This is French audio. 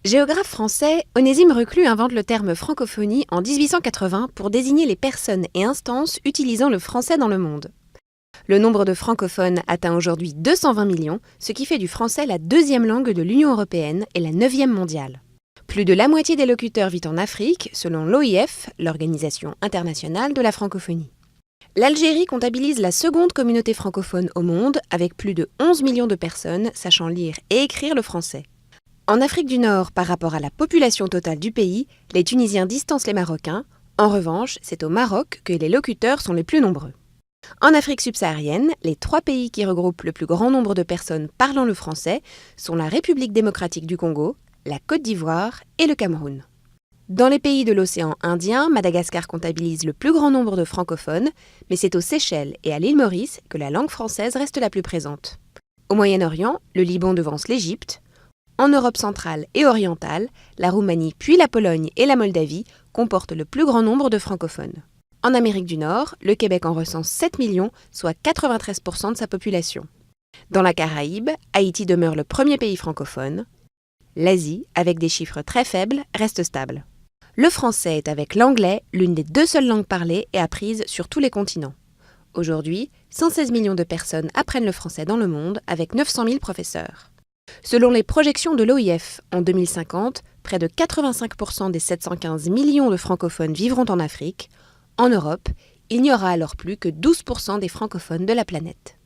Géographe français, Onésime Reclus invente le terme francophonie en 1880 pour désigner les personnes et instances utilisant le français dans le monde. Le nombre de francophones atteint aujourd'hui 220 millions, ce qui fait du français la deuxième langue de l'Union européenne et la 9e mondiale. Plus de la moitié des locuteurs vit en Afrique, selon l'OIF, l'Organisation internationale de la francophonie. L'Algérie comptabilise la seconde communauté francophone au monde, avec plus de 11 millions de personnes sachant lire et écrire le français. En Afrique du Nord, par rapport à la population totale du pays, les Tunisiens distancent les Marocains. En revanche, c'est au Maroc que les locuteurs sont les plus nombreux. En Afrique subsaharienne, les 3 pays qui regroupent le plus grand nombre de personnes parlant le français sont la République démocratique du Congo, la Côte d'Ivoire et le Cameroun. Dans les pays de l'océan Indien, Madagascar comptabilise le plus grand nombre de francophones, mais c'est aux Seychelles et à l'île Maurice que la langue française reste la plus présente. Au Moyen-Orient, le Liban devance l'Égypte. En Europe centrale et orientale, la Roumanie puis la Pologne et la Moldavie comportent le plus grand nombre de francophones. En Amérique du Nord, le Québec en recense 7 millions, soit 93% de sa population. Dans la Caraïbe, Haïti demeure le premier pays francophone. L'Asie, avec des chiffres très faibles, reste stable. Le français est avec l'anglais l'une des 2 seules langues parlées et apprises sur tous les continents. Aujourd'hui, 116 millions de personnes apprennent le français dans le monde avec 900 000 professeurs. Selon les projections de l'OIF, en 2050, près de 85% des 715 millions de francophones vivront en Afrique. En Europe, il n'y aura alors plus que 12% des francophones de la planète.